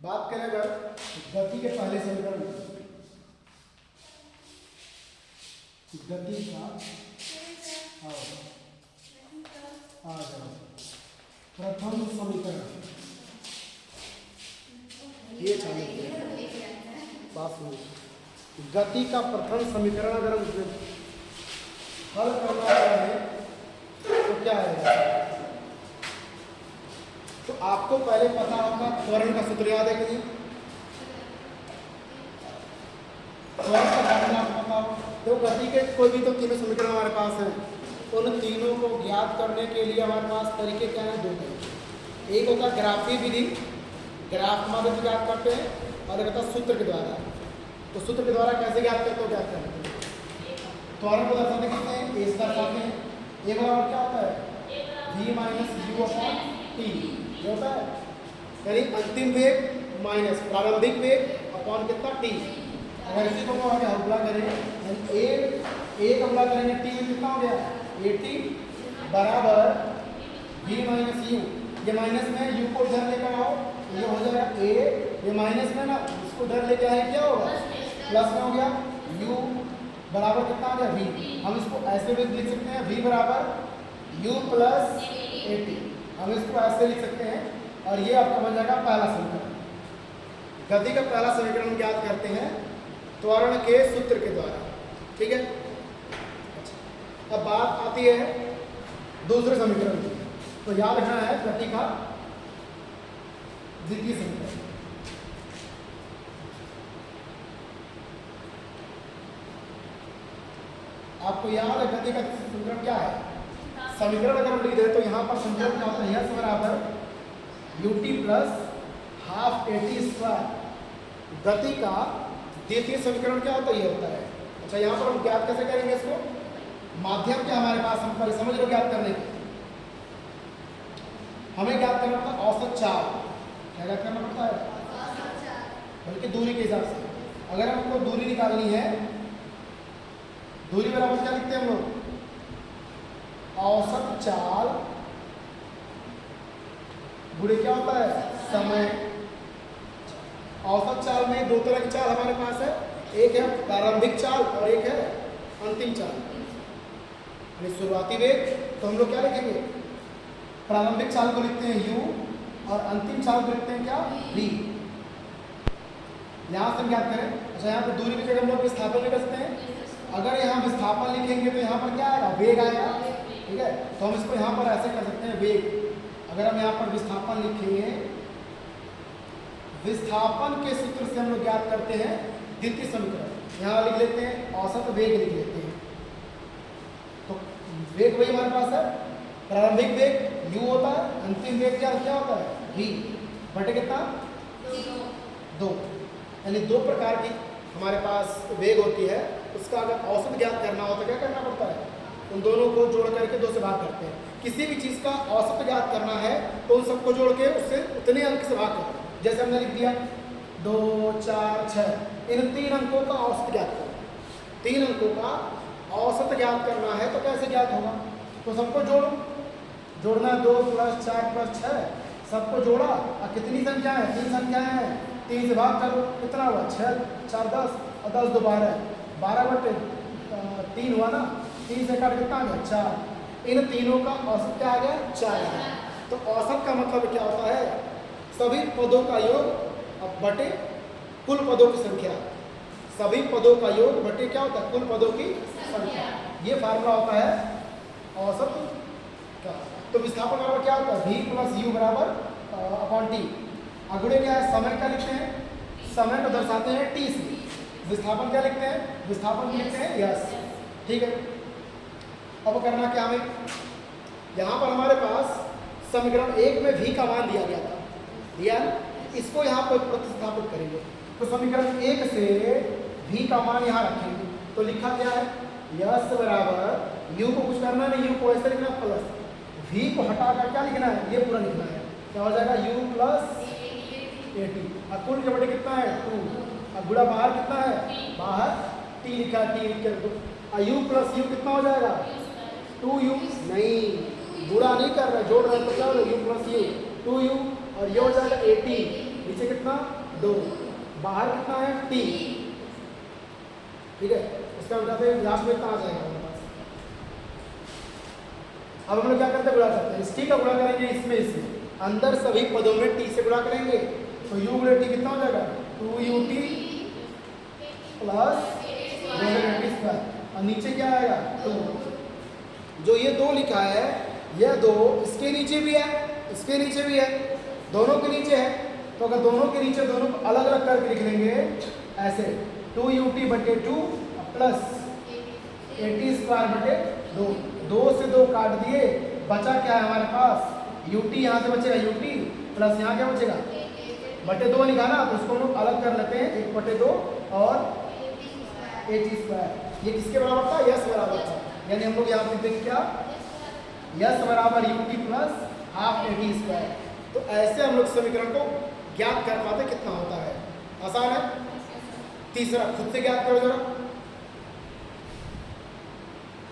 बात करें अगर गति के पहले समीकरण, गति का आ जाओ प्रथम समीकरण, ये चाहिए बात सुनो। गति का प्रथम समीकरण अगर हम हल करना है तो क्या आएगा? तो आपको पहले पता होगा त्वरण का सूत्र याद है कि नहीं? त्वरण का फॉर्मूला आपको पता हो। तो गति के कोई भी तो तीनों समीकरण हमारे पास हैं, उन तीनों को ज्ञात करने के लिए हमारे पास तरीके क्या हैं? दो तरीके। एक होता है ग्राफीय विधि, ग्राफ माध्यम ज्ञात करते हैं, और एक होता है सूत्र के द्वारा। तो सूत्र के द्वारा कैसे ज्ञात करते हो? ज्ञात करते हैं त्वरण को दर्शाते किससे हैं? ए से दर्शाते हैं। ए बराबर क्या होता है? v minus you upon T, ये होता है यानी अंतिम वेग माइनस प्रारंभिक वेग अपॉन कितना? टी। अगर इसी को हम आगे हल करें यानी ए का गुणा करेंगे टी में कितना हो गया? ए टी बराबर v माइनस यू, ये माइनस में यू को इधर लेकर आओ, ये हो जाएगा ए, ये माइनस में ना इसको इधर लेके आए क्या होगा? प्लस में हो गया u बराबर कितना आ गया? v। हम इसको ऐसे भी लिख सकते हैं v बराबर u प्लस ए टी, हम इसको ऐसे लिख सकते हैं। और ये आपका बन जाएगा पहला समीकरण। गति का पहला समीकरण ज्ञात करते हैं त्वरण के सूत्र के द्वारा, ठीक है। अच्छा, अब बात आती है दूसरे समीकरण की, तो याद रखना है गति का द्वितीय समीकरण। आपको याद है गति का समीकरण क्या है? समीकरण अगर हम लिख दें तो यहाँ पर समीकरण क्या होता है? यस बराबर ut plus half A T square. गति का द्वितीय समीकरण क्या होता है? ये होता है। अच्छा, यहाँ पर हम ज्ञात कैसे करेंगे इसको? माध्यम क्या हमारे पास, हम पहले समझ लो ज्ञात करने के। हमें ज्ञात करना पड़ता है औसत चाल। क्या ज्ञात करना पड़ता है? बल्कि दूरी के हिसाब से। अगर हमको दूरी निकालनी है, दूरी बराबर क्या लिखते हैं हम लोग? औसत चाल गुणे क्या होता है? समय। औसत चाल में दो तरह की चाल हमारे पास है, एक है प्रारंभिक चाल और एक है अंतिम चाल, यानी शुरुआती वेग। तो हम लोग क्या लिखेंगे? प्रारंभिक चाल को लिखते हैं u और अंतिम चाल को लिखते हैं क्या? v। यहाँ से हम क्या करें? अच्छा, यहाँ पर दूरी की जगह हम लोग विस्थापन लिख सकते हैं। अगर यहाँ विस्थापन लिखेंगे तो यहाँ पर क्या आएगा? वेग आएगा, ठीक है। तो हम इसको यहाँ पर ऐसे कर सकते हैं वेग। अगर हम यहाँ पर विस्थापन लिखेंगे, विस्थापन के सूत्र से हम लोग ज्ञात करते हैं द्वितीय समीकरण। यहाँ लिख लेते हैं औसत वेग लिख लेते हैं। तो वेग वही हमारे पास है, प्रारंभिक वेग u होता है, अंतिम वेग क्या होता है? v बटे कितना? 2। यानी दो प्रकार की हमारे पास वेग होती है, उसका अगर औसत ज्ञात करना हो तो क्या करना पड़ता है? उन दोनों को जोड़ करके 2 से भाग करते हैं। किसी भी चीज़ का औसत ज्ञात करना है तो उन सबको जोड़ के उससे उतने अंक से भाग करो। जैसे हमने लिख दिया 2, 4, 6, इन 3 अंकों का औसत ज्ञात करो। 3 अंकों का औसत ज्ञात करना है तो कैसे ज्ञात होगा? तो सबको जोड़ो, जोड़ना है 2 + 4 + 6, सबको जोड़ा और कितनी संख्या है? 3 संख्याएं हैं, 3 से भाग करो, कितना हुआ? 6, 4, 10 और 10 2 12, 12 बटे 3 हुआ ना, 3 से काट कितना आ गया? 4। इन तीनों का औसत क्या आ गया? 4 आ गया। तो औसत का मतलब क्या होता है? सभी पदों का योग अब बटे कुल पदों की संख्या। सभी पदों का योग बटे क्या होता है? कुल पदों की संख्या। ये फार्मूला होता है औसत का। तो विस्थापन बराबर क्या होता है? v प्लस यू बराबर अपॉन टी। अगुणे क्या है? समय क्या लिखते हैं? समय को दर्शाते हैं टी से। विस्थापन क्या लिखते हैं? विस्थापन लिखते हैं यस, ठीक है। अब करना क्या हमें? यहाँ पर हमारे पास समीकरण 1 में v का मान दिया गया था, दिया ना, इसको यहाँ पर प्रतिस्थापित करेंगे। तो समीकरण 1 से v का मान यहाँ रखेंगे। तो लिखा क्या है? यस बराबर u को कुछ करना नहीं, u को ऐसे लिखना प्लस v को हटाकर क्या लिखना है? ये पूरा लिखना है। क्या हो जाएगा? u plus A T. और कुल के बटे कितना है? 2। अब गुणा बाहर कितना है? बाहर t लिखा, t लिख कर दो। और u प्लस u कितना हो जाएगा? 2u। नहीं, गुणा नहीं कर रहे, जोड़ रहे तो क्या होगा? u प्लस u 2u और ये हो जाएगा 80। नीचे कितना 2, बाहर कितना है t, ठीक है। उसका बताते हैं लास्ट में कितना आ जाएगा हमारे पास। अब हम लोग क्या करते हैं, गुणा करते हैं। इस t का गुणा करेंगे इसमें अंदर सभी पदों में t से गुणा करेंगे तो u गुणे t कितना हो जाएगा 2ut प्लस स्क्वायर, और नीचे क्या आएगा 2। जो ये 2 लिखा है यह 2 इसके नीचे भी है, इसके नीचे भी है, दोनों के नीचे है। तो अगर दोनों के नीचे दोनों को अलग अलग करके लिख लेंगे ऐसे 2ut/2 प्लस 80 स्क्वायर बटे 2, 2 से 2 काट दिए, बचा क्या है हमारे पास ut, यहाँ से बचेगा ut प्लस यहाँ क्या बचेगा बटे 2 लिखा ना, तो उसको हम लोग अलग कर लेते हैं 1/2 और 80 स्क्वायर। ये किसके बराबर था, यस बराबर था, यानी हम लोग यहाँ पे देख क्या यस बराबर ut प्लस हाफ 80 स्क्वायर। तो ऐसे हम लोग समीकरण को ज्ञात कर पाते कितना होता है, आसान है। तीसरा खुद से ज्ञात करो जरा।